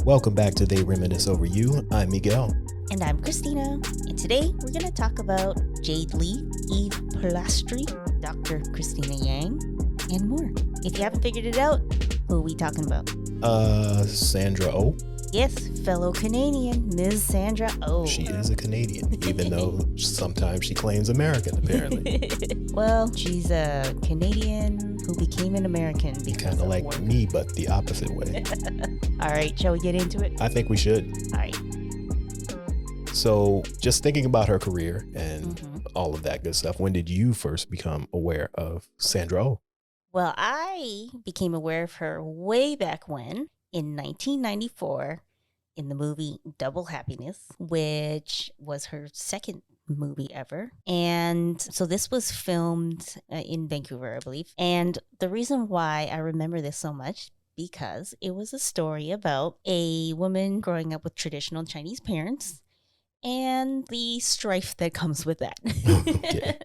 Welcome back to They Reminisce Over You. I'm Miguel. And I'm Christina. And today we're going to talk about Jade Li, Eve Polastri, Dr. Christina Yang, and more. If you haven't figured it out, who are we talking about? Sandra Oh. Yes, fellow Canadian, Ms. Sandra Oh. She is a Canadian, even though sometimes she claims American, apparently. Well, she's a Canadian who became an American. Kind of like work. me, but the opposite way. All right, shall we get into it? I think we should. All right. So just thinking about her career and all of that good stuff, when did you first become aware of Sandra Oh? Well, I became aware of her way back when, in 1994, in the movie Double Happiness, which was her second movie ever. And so this was filmed in Vancouver, I believe. And the reason why I remember this so much, because it was a story about a woman growing up with traditional Chinese parents and the strife that comes with that. Okay.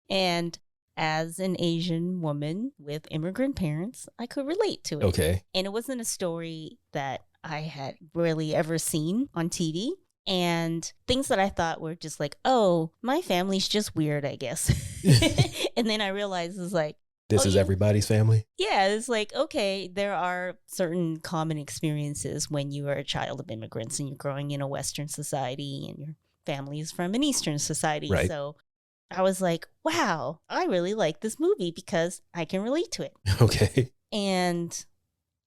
And as an Asian woman with immigrant parents, I could relate to it. Okay. And it wasn't a story that I had really ever seen on TV. And things that I thought were just like, oh, my family's just weird, I guess. And then I realized it's like, This is everybody's family? yeah, it's like, okay, there are certain common experiences when you are a child of immigrants and you're growing in a Western society and your family is from an Eastern society. Right. So I was like, wow, I really like this movie because I can relate to it. Okay. And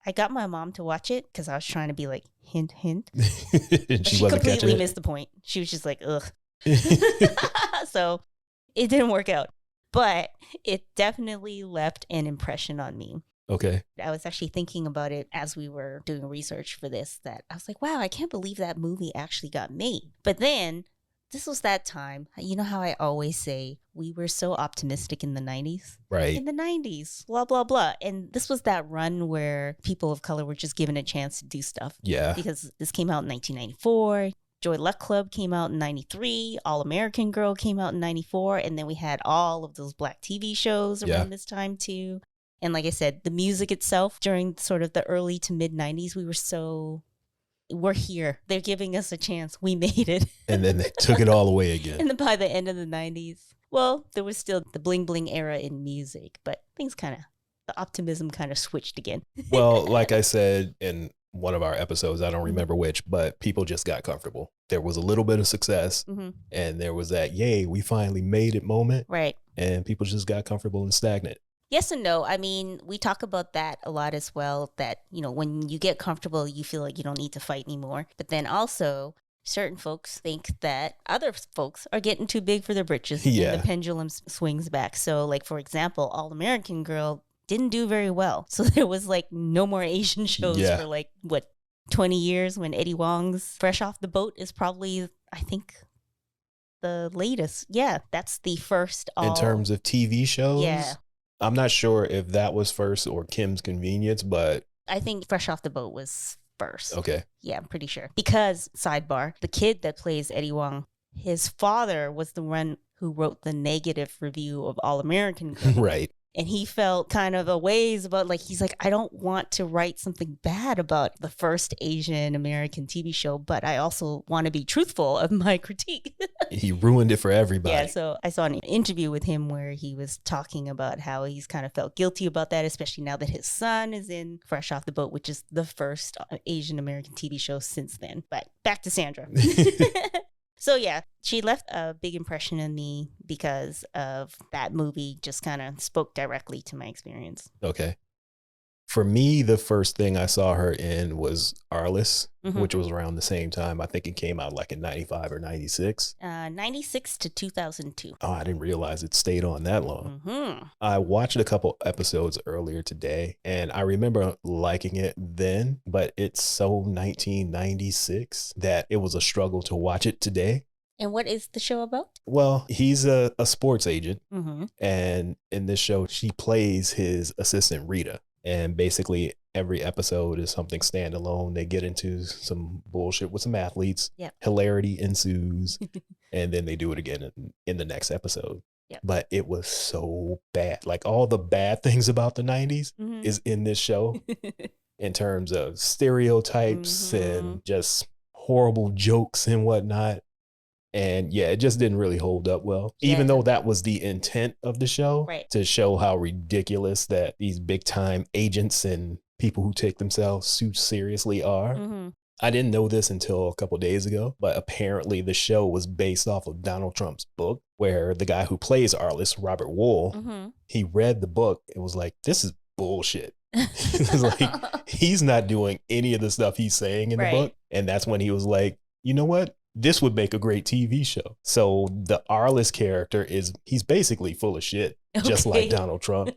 I got my mom to watch it because I was trying to be like, hint, hint. And She wasn't catching completely it? missed the point. She was just like, ugh. So it didn't work out. But it definitely left an impression on me. Okay. I was actually thinking about it as we were doing research for this, that I was like, wow, I can't believe that movie actually got made. But then this was that time. You know how I always say we were so optimistic in the 90s? Right. In the 90s, blah, blah, blah. And this was that run where people of color were just given a chance to do stuff. Yeah. Because this came out in 1994. Joy Luck Club came out in 93. All American Girl came out in 94. And then we had all of those black TV shows around this time too. And like I said, the music itself during sort of the early to mid 90s, we're here. They're giving us a chance. We made it. And then they took it all away again. And then by the end of the 90s, well, there was still the bling bling era in music, but the optimism kind of switched again. Well, like I said in one of our episodes, I don't remember which, but people just got comfortable. There was a little bit of success and there was that, yay, we finally made it moment. Right. And people just got comfortable and stagnant. Yes and no. I mean, we talk about that a lot as well, that, you know, when you get comfortable, you feel like you don't need to fight anymore. But then also, certain folks think that other folks are getting too big for their britches. Yeah. And the pendulum swings back. So, like, for example, All American Girl didn't do very well. So there was, like, no more Asian shows for, like, 20 years, when Eddie Wong's Fresh Off the Boat is probably, I think, the latest. Yeah, that's the first. In terms of TV shows? Yeah. I'm not sure if that was first or Kim's Convenience, but I think Fresh Off the Boat was first. okay. Yeah, I'm pretty sure. Because, sidebar, the kid that plays Eddie Wong, his father was the one who wrote the negative review of All American Girl. Right. And he felt kind of a ways about, like, he's like, I don't want to write something bad about the first Asian American TV show, but I also want to be truthful of my critique. He ruined it for everybody. Yeah, so I saw an interview with him where he was talking about how he's kind of felt guilty about that, especially now that his son is in Fresh Off the Boat, which is the first Asian American TV show since then. But back to Sandra. So yeah, she left a big impression on me because of that movie. Just kind of spoke directly to my experience. Okay. For me, the first thing I saw her in was Arliss, which was around the same time. I think it came out like in 95 or 96. 96 to 2002. Oh, I didn't realize it stayed on that long. I watched a couple episodes earlier today and I remember liking it then, but it's so 1996 that it was a struggle to watch it today. And what is the show about? Well, he's a sports agent. And in this show, she plays his assistant, Rita. And basically every episode is something standalone. They get into some bullshit with some athletes. Yep. Hilarity ensues. And then they do it again in the next episode. Yep. But it was so bad. Like all the bad things about the 90s is in this show. in terms of stereotypes and just horrible jokes and whatnot. And yeah, it just didn't really hold up well, even though that was the intent of the show, to show how ridiculous that these big time agents and people who take themselves too seriously are. I didn't know this until a couple days ago, but apparently the show was based off of Donald Trump's book, where the guy who plays Arliss, Robert Wool, he read the book and was like, this is bullshit. It's like, he's not doing any of the stuff he's saying in the book. And that's when he was like, you know what? This would make a great TV show. So the Arliss character he's basically full of shit, just like Donald Trump.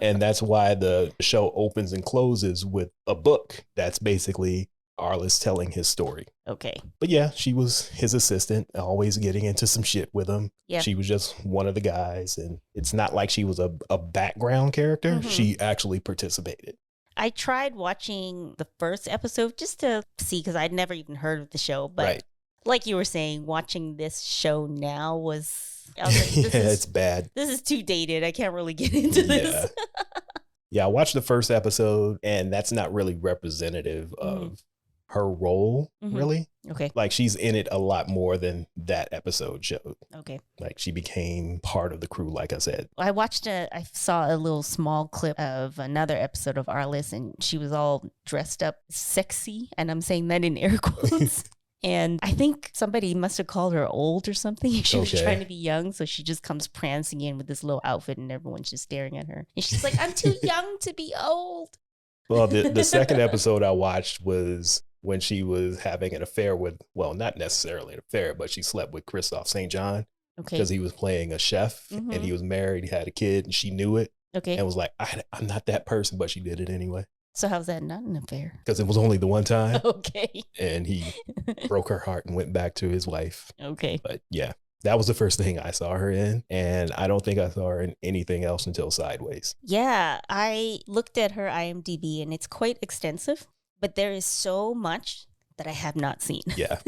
And that's why the show opens and closes with a book that's basically Arliss telling his story. Okay. But yeah, she was his assistant, always getting into some shit with him. Yeah. She was just one of the guys. And it's not like she was a background character. She actually participated. I tried watching the first episode just to see, because I'd never even heard of the show. But like you were saying, watching this show now I was like, it's bad. This is too dated. I can't really get into this. Yeah, I watched the first episode, and that's not really representative of her role, really. Okay. Like, she's in it a lot more than that episode showed. Okay. Like, she became part of the crew, like I said. I saw a little small clip of another episode of Arliss, and she was all dressed up sexy, and I'm saying that in air quotes. And I think somebody must have called her old or something. She was trying to be young, so she just comes prancing in with this little outfit, and everyone's just staring at her. And she's like, I'm too young to be old. Well, the second episode I watched was when she was having an affair with, well, not necessarily an affair, but she slept with Christophe St. John. Okay. Because he was playing a chef, and he was married, he had a kid, and she knew it. Okay. And was like, I'm not that person, but she did it anyway. So how's that not an affair? Because it was only the one time. Okay. And he broke her heart and went back to his wife. Okay. But yeah, that was the first thing I saw her in. And I don't think I saw her in anything else until Sideways. Yeah, I looked at her IMDb, and it's quite extensive, but there is so much that I have not seen. Yeah.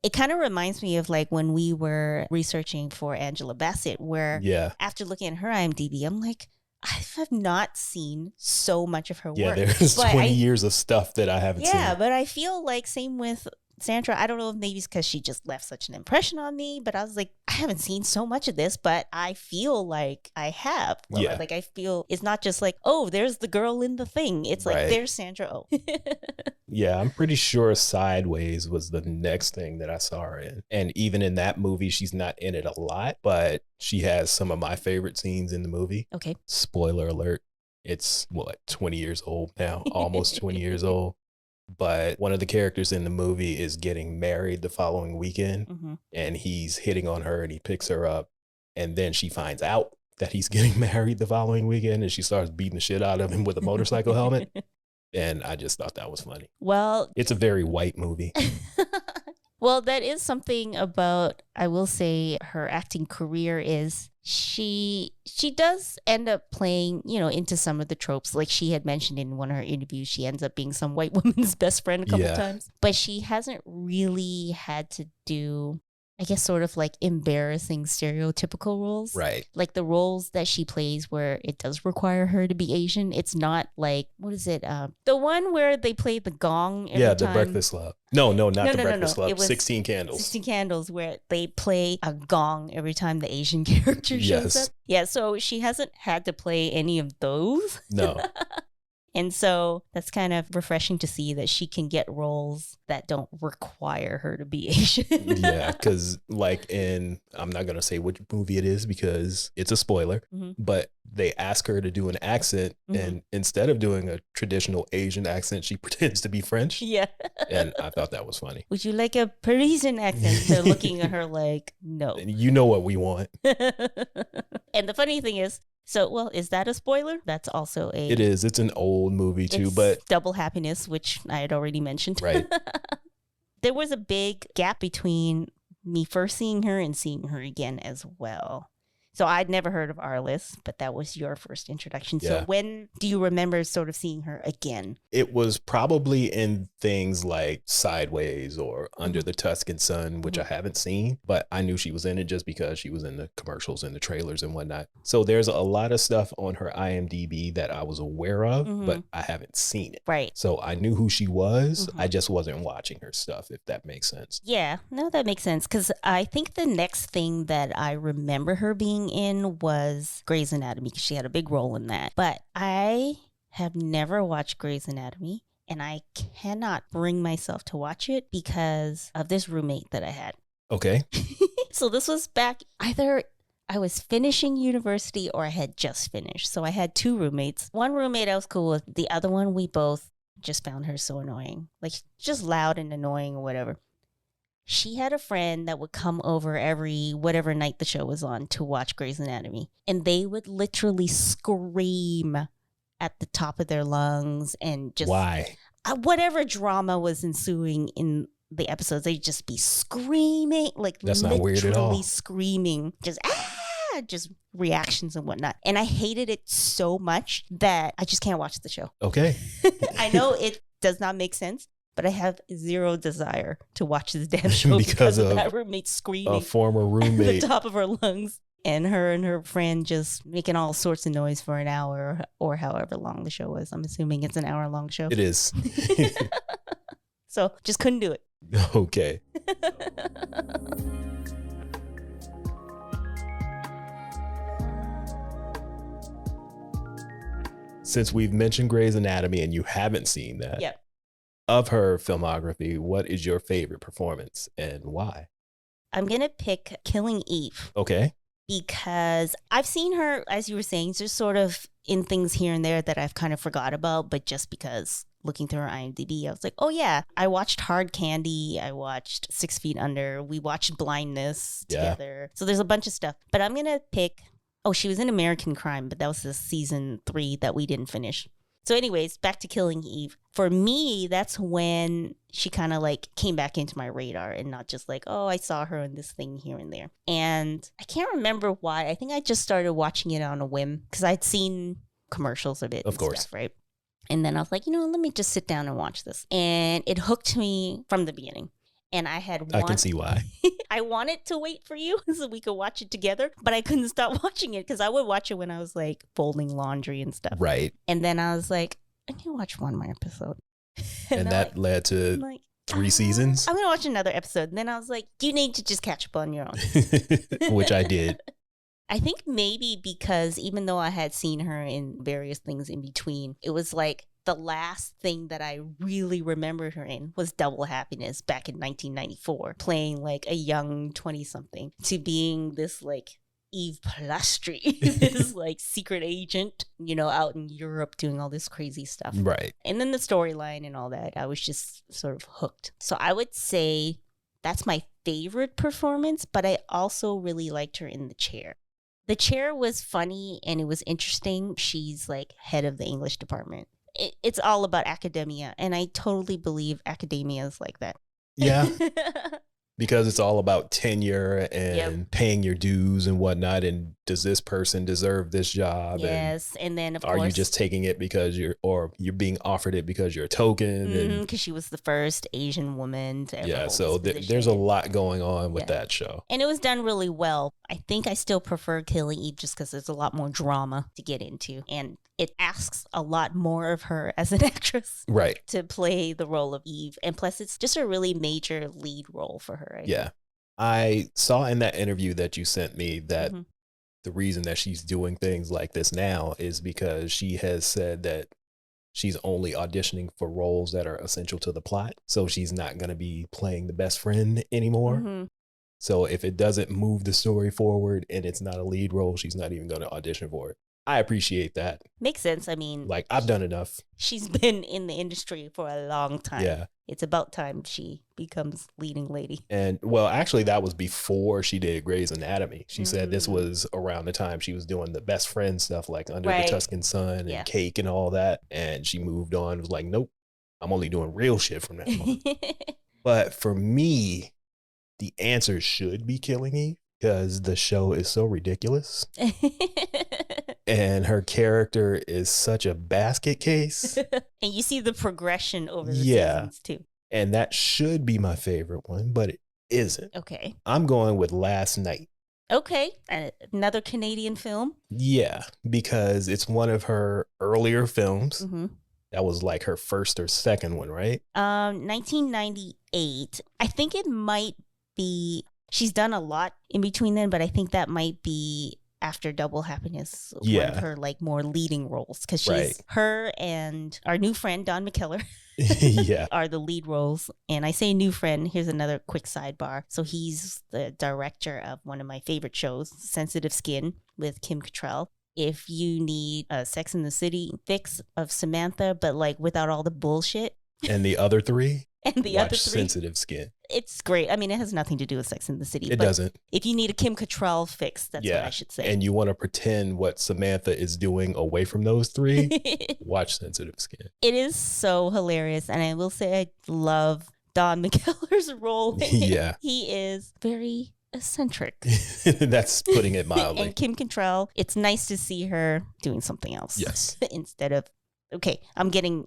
It kind of reminds me of like when we were researching for Angela Bassett, where after looking at her IMDb, I'm like, I have not seen so much of her work. Yeah, there's 20 years of stuff that I haven't seen. Yeah, but I feel like same with Sandra. I don't know if maybe it's because she just left such an impression on me, but I was like, I haven't seen so much of this, but I feel like I have. Well, like I feel it's not just like, oh, there's the girl in the thing. It's like, there's Sandra Oh. Yeah, I'm pretty sure Sideways was the next thing that I saw her in. And even in that movie, she's not in it a lot, but she has some of my favorite scenes in the movie. Okay. Spoiler alert. It's, 20 years old now, almost 20 years old. But one of the characters in the movie is getting married the following weekend, and he's hitting on her, and he picks her up. And then she finds out that he's getting married the following weekend, and she starts beating the shit out of him with a motorcycle helmet. And I just thought that was funny. Well, it's a very white movie. Well, that is something about, I will say, her acting career is she does end up playing, into some of the tropes. Like she had mentioned in one of her interviews, she ends up being some white woman's best friend a couple times. But she hasn't really had to do, I guess, sort of like embarrassing stereotypical roles. Right. Like the roles that she plays where it does require her to be Asian. It's not like, what is it? The one where they play the gong every time. The Breakfast Club. No, not the Breakfast Club. It was 16 Candles. 16 Candles, where they play a gong every time the Asian character shows up. Yeah, so she hasn't had to play any of those. No. And so that's kind of refreshing to see that she can get roles that don't require her to be Asian. Yeah, because I'm not going to say which movie it is because it's a spoiler, but they ask her to do an accent, and instead of doing a traditional Asian accent, she pretends to be French. Yeah. And I thought that was funny. Would you like a Parisian accent? They're looking at her like, no. And you know what we want. And the funny thing is, is that a spoiler? That's also It is. It's an old movie too, but Double Happiness, which I had already mentioned. Right. There was a big gap between me first seeing her and seeing her again as well. So I'd never heard of Arliss, but that was your first introduction. So Yeah. when do you remember sort of seeing her again? It was probably in things like Sideways or Under the Tuscan Sun, which I haven't seen, but I knew she was in it just because she was in the commercials and the trailers and whatnot. So there's a lot of stuff on her IMDb that I was aware of, but I haven't seen it. Right. So I knew who she was. I just wasn't watching her stuff, if that makes sense. Yeah, no, that makes sense. Because I think the next thing that I remember her being in was Grey's Anatomy, because she had a big role in that. But I have never watched Grey's Anatomy, and I cannot bring myself to watch it because of this roommate that I had. Okay. So this was back either I was finishing university or I had just finished. So I had two roommates. One roommate I was cool with. The other one, we both just found her so annoying. Like, just loud and annoying or whatever. She had a friend that would come over every whatever night the show was on to watch Grey's Anatomy. And they would literally scream at the top of their lungs and just... Why? Whatever drama was ensuing in the episodes, they'd just be screaming. Like, that's not weird at all. Literally screaming. Just reactions and whatnot. And I hated it so much that I just can't watch the show. Okay. I know it does not make sense, but I have zero desire to watch this damn show because of that roommate screaming. A former roommate. At the top of her lungs. And her friend just making all sorts of noise for an hour or however long the show was. I'm assuming it's an hour-long show. It is. So just couldn't do it. Okay. Since we've mentioned Grey's Anatomy and you haven't seen that, Yep. Of her filmography, what is your favorite performance and why? I'm going to pick Killing Eve. Okay. Because I've seen her, as you were saying, just sort of in things here and there that I've kind of forgot about, but just because looking through her IMDb, I was like, oh yeah, I watched Hard Candy, I watched 6 Feet Under, we watched Blindness together. So there's a bunch of stuff, but I'm going to pick, she was in American Crime, but that was the season 3 that we didn't finish. So anyways, back to Killing Eve. For me, that's when she kind of like came back into my radar and not just like, I saw her in this thing here and there. And I can't remember why. I think I just started watching it on a whim because I'd seen commercials of it. Of course. Stuff, right? And then I was like, let me just sit down and watch this. And it hooked me from the beginning. And I can see why. I wanted to wait for you so we could watch it together, but I couldn't stop watching it because I would watch it when I was like folding laundry and stuff. Right. And then I was like, I can watch one more episode. And that led to 3 seasons? I'm going to watch another episode. And then I was like, you need to just catch up on your own. Which I did. I think maybe because even though I had seen her in various things in between, it was like the last thing that I really remembered her in was Double Happiness back in 1994, playing like a young 20-something to being this like Eve Polastri, this like secret agent, out in Europe doing all this crazy stuff. Right. And then the storyline and all that, I was just sort of hooked. So I would say that's my favorite performance, but I also really liked her in The Chair. The Chair was funny and it was interesting. She's like head of the English department. It's all about academia, and I totally believe academia is like that. Yeah. Because it's all about tenure and paying your dues and whatnot. And does this person deserve this job? Yes. And then, of course, are you just taking it because you're being offered it because you're a token? Because she was the first Asian woman to ever hold so this there's a lot going on with that show. And it was done really well. I think I still prefer Killing Eve just because there's a lot more drama to get into. And it asks a lot more of her as an actress. Right. To play the role of Eve. And plus, it's just a really major lead role for her. I saw in that interview that you sent me that the reason that she's doing things like this now is because she has said that she's only auditioning for roles that are essential to the plot. So she's not going to be playing the best friend anymore. So if it doesn't move the story forward and it's not a lead role, she's not even going to audition for it. I appreciate that. Makes sense. I mean, like, I've done enough. She's been in the industry for a long time. Yeah. It's about time she becomes leading lady. And well, actually, that was before she did Grey's Anatomy. She said this was around the time she was doing the best friend stuff, like Under the Tuscan Sun and Cake and all that. And she moved on. It was like, nope, I'm only doing real shit from now on. But for me, the answer should be Killing Eve. because the show is so ridiculous. And her character is such a basket case. And you see the progression over the Yeah. seasons too. And that should be my favorite one, but it isn't. Okay. I'm going with Last Night. Okay. Another Canadian film. Yeah, because it's one of her earlier films. Mm-hmm. That was like her first or second one, right? 1998. I think it might be, she's done a lot in between then, but I think that might be after Double Happiness, one of her like more leading roles, because she's her and our new friend Don McKellar are the lead roles. And I say new friend, here's another quick sidebar. So he's the director of one of my favorite shows, Sensitive Skin, with Kim Cattrall. If you need a Sex and the City fix of Samantha, but like without all the bullshit. And the other three? And the other three. Sensitive Skin. It's great. I mean, it has nothing to do with Sex and the City. It doesn't. If you need a Kim Cattrall fix, that's what I should say. And you want to pretend what Samantha is doing away from those three, watch Sensitive Skin. It is so hilarious. And I will say I love Don McKellar's role. Yeah. He is very eccentric. That's putting it mildly. And Kim Cattrall, it's nice to see her doing something else. Yes. Instead of, okay, I'm getting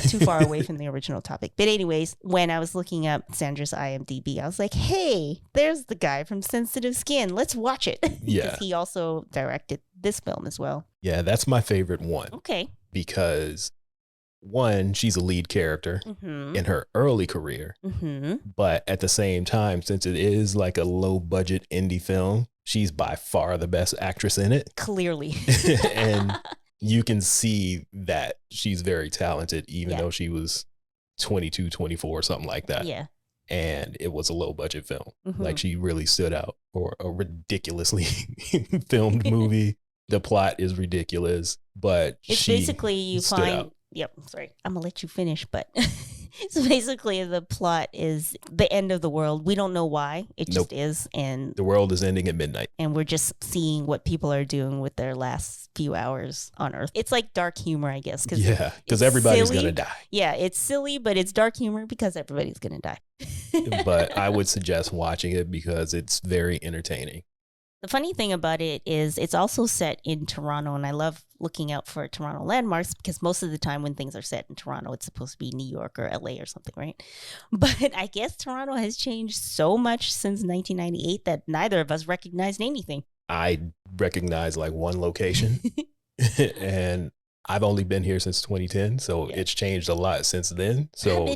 too far away from the original topic. But anyways, when I was looking up Sandra's IMDb, I was like, hey, there's the guy from Sensitive Skin. Let's watch it. Yeah. Because he also directed this film as well. Yeah, that's my favorite one. Okay. Because one, she's a lead character in her early career. But at the same time, since it is like a low budget indie film, she's by far the best actress in it. Clearly. And you can see that she's very talented, even though she was 22, 24, something like that. Yeah. And it was a low budget film. Like she really stood out for a ridiculously filmed movie. The plot is ridiculous, but it's basically you find out. Yep, sorry. I'm going to let you finish, but so basically the plot is the end of the world. We don't know why. It just is. And the world is ending at midnight. And we're just seeing what people are doing with their last few hours on Earth. It's like dark humor, I guess. Because everybody's going to die. Yeah, it's silly, but it's dark humor because everybody's going to die. But I would suggest watching it because it's very entertaining. The funny thing about it is it's also set in Toronto, and I love looking out for Toronto landmarks because most of the time when things are set in Toronto, it's supposed to be New York or LA or something, right? But I guess Toronto has changed so much since 1998 that neither of us recognized anything. I recognize like one location, and I've only been here since 2010, so it's changed a lot since then. So I've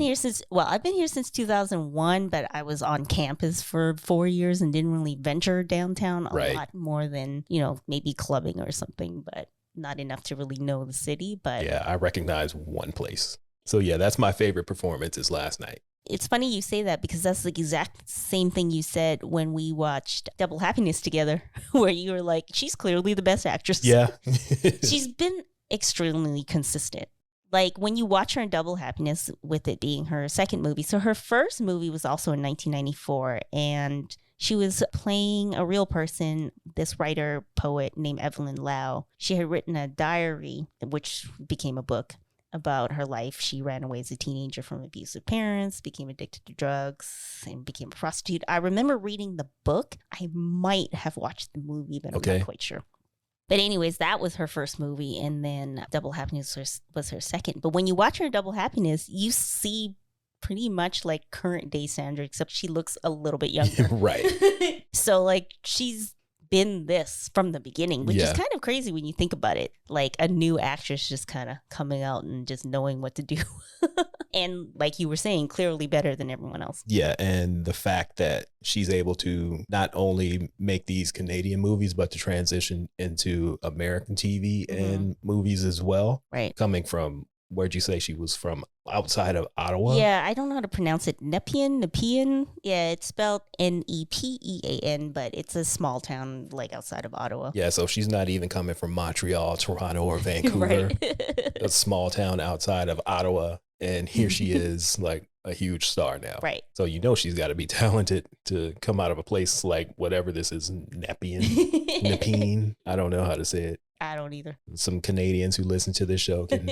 been here since 2001, but I was on campus for 4 years and didn't really venture downtown a lot more than, maybe clubbing or something, but not enough to really know the city. But yeah, I recognize one place. So yeah, that's my favorite performance is Last Night. It's funny you say that because that's the exact same thing you said when we watched Double Happiness together, where you were like, she's clearly the best actress. Yeah. She's been extremely consistent. Like when you watch her in Double Happiness, with it being her second movie. So her first movie was also in 1994, and she was playing a real person, this writer poet named Evelyn Lau. She had written a diary, which became a book, about her life. She ran away as a teenager from abusive parents, became addicted to drugs, and became a prostitute. I remember reading the book. I might have watched the movie, but I'm not quite sure. But anyways, that was her first movie, and then Double Happiness was her second. But when you watch her in Double Happiness, you see pretty much like current day Sandra, except she looks a little bit younger. Right. So like she's been this from the beginning, which is kind of crazy when you think about it. Like a new actress just kind of coming out and just knowing what to do. And like you were saying, clearly better than everyone else. Yeah, and the fact that she's able to not only make these Canadian movies, but to transition into American TV and movies as well. Right. Coming from, where'd you say she was from? Outside of Ottawa? Yeah, I don't know how to pronounce it. Nepean? Yeah, it's spelled Nepean, but it's a small town like outside of Ottawa. Yeah, so she's not even coming from Montreal, Toronto, or Vancouver. A small town outside of Ottawa. And here she is, like a huge star now. Right. So she's got to be talented to come out of a place like whatever this is, Nepean. I don't know how to say it. I don't either. Some Canadians who listen to this show can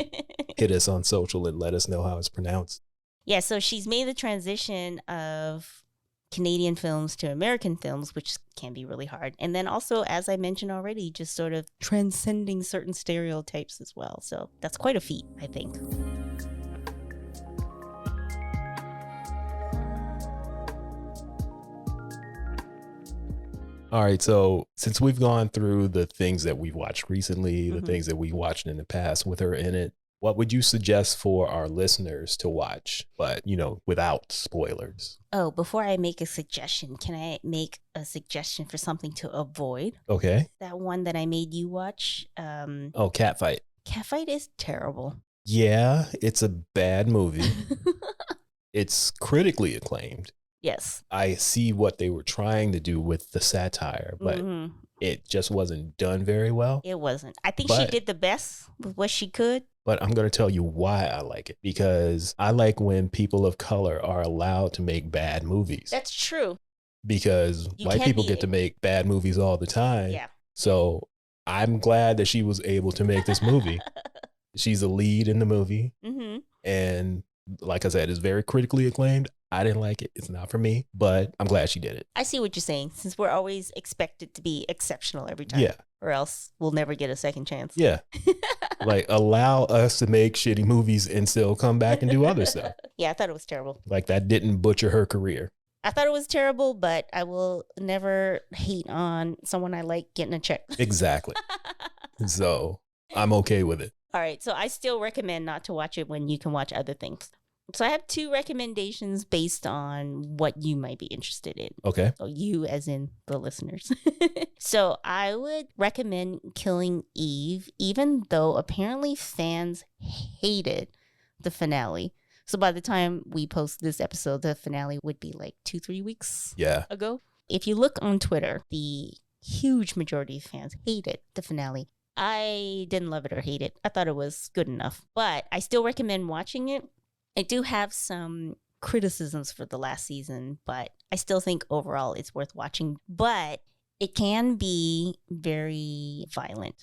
hit us on social and let us know how it's pronounced. Yeah, so she's made the transition of Canadian films to American films, which can be really hard. And then also, as I mentioned already, just sort of transcending certain stereotypes as well. So that's quite a feat, I think. All right, so since we've gone through the things that we've watched recently, the things that we watched in the past with her in it, what would you suggest for our listeners to watch, but, without spoilers? Oh, before I make a suggestion, can I make a suggestion for something to avoid? Okay. That one that I made you watch. Catfight. Catfight is terrible. Yeah, it's a bad movie. It's critically acclaimed. Yes. I see what they were trying to do with the satire, but it just wasn't done very well. It wasn't. I think she did the best with what she could. But I'm going to tell you why I like it, because I like when people of color are allowed to make bad movies. That's true. Because white people get to make bad movies all the time. Yeah. So I'm glad that she was able to make this movie. She's a lead in the movie. And like I said, it's very critically acclaimed. I didn't like it. It's not for me, but I'm glad she did it. I see what you're saying, since we're always expected to be exceptional every time. Yeah. Or else we'll never get a second chance. Yeah. Like, allow us to make shitty movies and still come back and do other stuff. Yeah, I thought it was terrible. Like, that didn't butcher her career. I thought it was terrible, but I will never hate on someone I like getting a check. Exactly. So I'm okay with it. All right. So I still recommend not to watch it when you can watch other things. So I have 2 recommendations based on what you might be interested in. Okay. So you as in the listeners. So I would recommend Killing Eve, even though apparently fans hated the finale. So by the time we post this episode, the finale would be like 2-3 weeks ago. If you look on Twitter, the huge majority of fans hated the finale. I didn't love it or hate it. I thought it was good enough, but I still recommend watching it. I do have some criticisms for the last season, but I still think overall it's worth watching. But it can be very violent.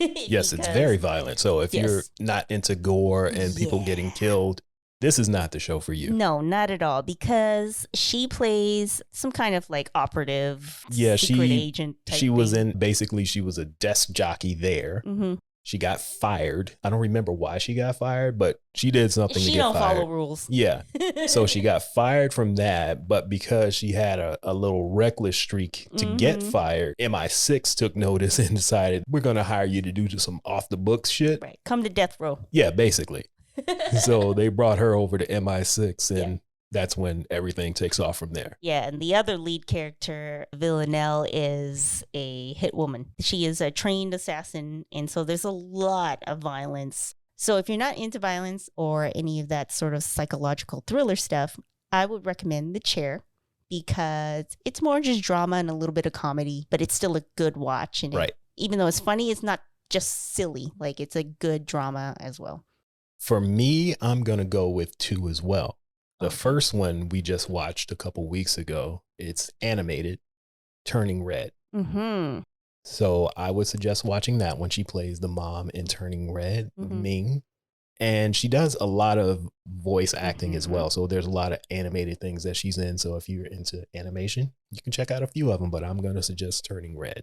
Yes, it's very violent. So if you're not into gore and people getting killed, this is not the show for you. No, not at all, because she plays some kind of like operative, secret agent type She was thing. she was a desk jockey there. She got fired. I don't remember why she got fired, but she did something to get fired. She don't follow rules. Yeah. So she got fired from that, but because she had a little reckless streak to get fired, MI6 took notice and decided, we're going to hire you to do some off the books shit. Right. Come to death row. Yeah, basically. So they brought her over to MI6 and that's when everything takes off from there. Yeah, and the other lead character, Villanelle, is a hit woman. She is a trained assassin, and so there's a lot of violence. So if you're not into violence or any of that sort of psychological thriller stuff, I would recommend The Chair, because it's more just drama and a little bit of comedy, but it's still a good watch. And even though it's funny, it's not just silly. Like, it's a good drama as well. For me, I'm going to go with 2 as well. The first one we just watched a couple weeks ago, it's animated, Turning Red. So I would suggest watching that when she plays the mom in Turning Red, Ming. And she does a lot of voice acting as well. So there's a lot of animated things that she's in. So if you're into animation, you can check out a few of them, but I'm going to suggest Turning Red.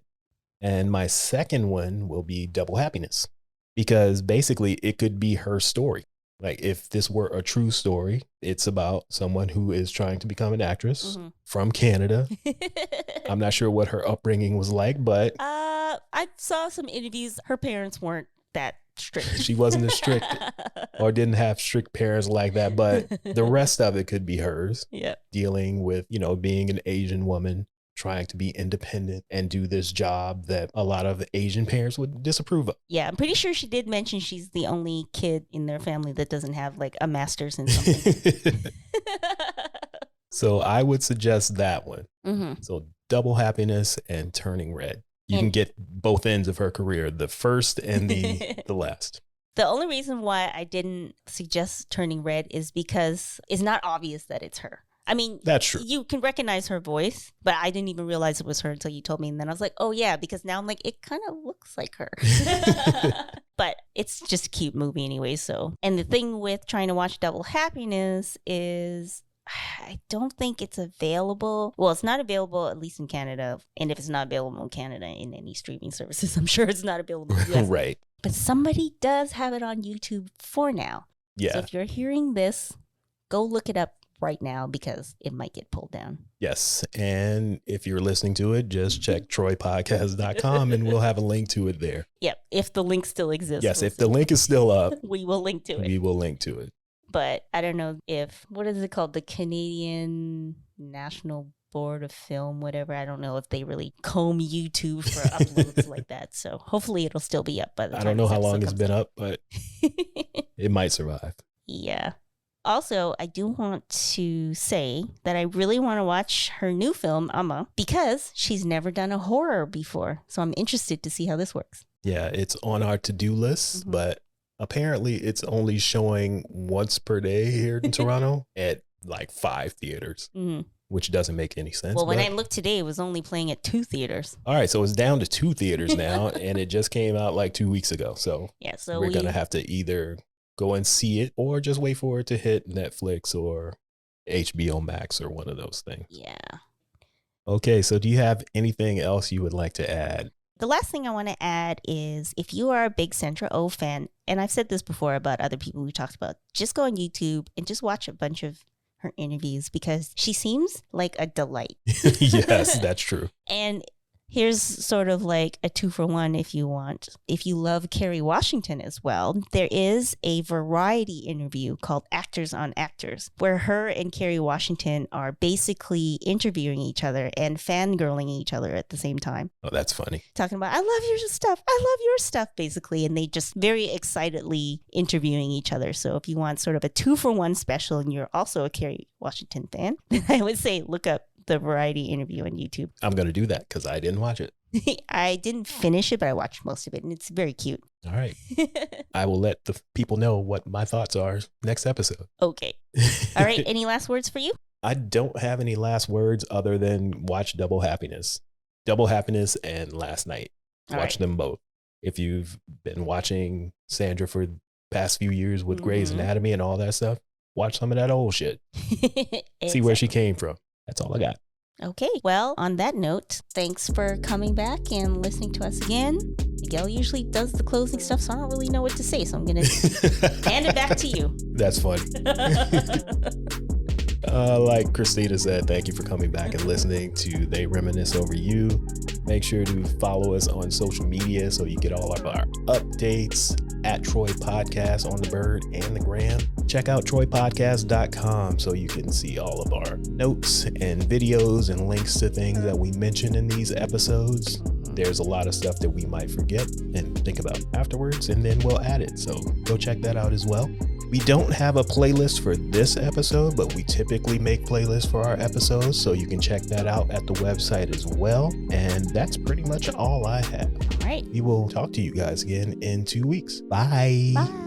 And my second one will be Double Happiness, because basically it could be her story. Like, if this were a true story, it's about someone who is trying to become an actress from Canada. I'm not sure what her upbringing was like, but I saw some interviews. Her parents weren't that strict. She wasn't as strict or didn't have strict parents like that. But the rest of it could be hers. Yeah. Dealing with, being an Asian woman, trying to be independent and do this job that a lot of Asian parents would disapprove of. Yeah, I'm pretty sure she did mention she's the only kid in their family that doesn't have like a master's in something. So I would suggest that one. So Double Happiness and Turning Red. You can get both ends of her career, the first and the last. The only reason why I didn't suggest Turning Red is because it's not obvious that it's her. I mean, that's true. You can recognize her voice, but I didn't even realize it was her until you told me. And then I was like, oh, yeah, because now I'm like, it kind of looks like her. But it's just a cute movie anyway. So, and the thing with trying to watch Double Happiness is I don't think it's available. Well, it's not available, at least in Canada. And if it's not available in Canada in any streaming services, I'm sure it's not available in the US. Right. But somebody does have it on YouTube for now. Yeah. So if you're hearing this, go look it up right now because it might get pulled down. Yes. And if you're listening to it, just check troypodcast.com and we'll have a link to it there. Yep. If the link still exists. Yes. If the link is still up, we will link to it. We will link to it. But I don't know if, what is it called? The Canadian National Board of Film, whatever. I don't know if they really comb YouTube for uploads like that. So hopefully it'll still be up by the time. I don't know how long it's been up, but it might survive. Yeah. Also, I do want to say that I really want to watch her new film, Amma, because she's never done a horror before. So I'm interested to see how this works. Yeah, it's on our to-do list, but apparently it's only showing once per day here in Toronto at like 5 theaters, which doesn't make any sense. Well, when I looked today, it was only playing at 2 theaters. All right, so it's down to 2 theaters now, and it just came out like 2 weeks ago. So yeah, so we're going to have to either go and see it or just wait for it to hit Netflix or HBO Max or one of those things. Yeah. Okay, so do you have anything else you would like to add? The last thing I want to add is if you are a big Sandra Oh fan, and I've said this before about other people we talked about, just go on YouTube and just watch a bunch of her interviews because she seems like a delight. Yes, that's true. And here's sort of like a 2-for-1 if you want. If you love Kerry Washington as well, there is a variety interview called Actors on Actors, where her and Kerry Washington are basically interviewing each other and fangirling each other at the same time. Oh, that's funny. Talking about, I love your stuff. I love your stuff, basically. And they just very excitedly interviewing each other. So if you want sort of a 2-for-1 special and you're also a Kerry Washington fan, then I would say look up the variety interview on YouTube. I'm going to do that because I didn't watch it. I didn't finish it, but I watched most of it and it's very cute. All right. I will let the people know what my thoughts are next episode. Okay. All right. Any last words for you? I don't have any last words other than watch Double Happiness. Double Happiness and Last Night. Watch them both. If you've been watching Sandra for the past few years with Grey's Anatomy and all that stuff, watch some of that old shit. See where she came from. That's all I got. Okay. Well, on that note, thanks for coming back and listening to us again. Miguel usually does the closing stuff, so I don't really know what to say. So I'm going to hand it back to you. That's funny. Like Christina said, thank you for coming back and listening to They Reminisce Over You. Make sure to follow us on social media so you get all of our updates at Troy Podcast on the Bird and the Gram. Check out troypodcast.com so you can see all of our notes and videos and links to things that we mentioned in these episodes. There's a lot of stuff that we might forget and think about afterwards, and then we'll add it. So go check that out as well. We don't have a playlist for this episode, but we typically make playlists for our episodes, so you can check that out at the website as well. And that's pretty much all I have. All right. We will talk to you guys again in 2 weeks. Bye. Bye.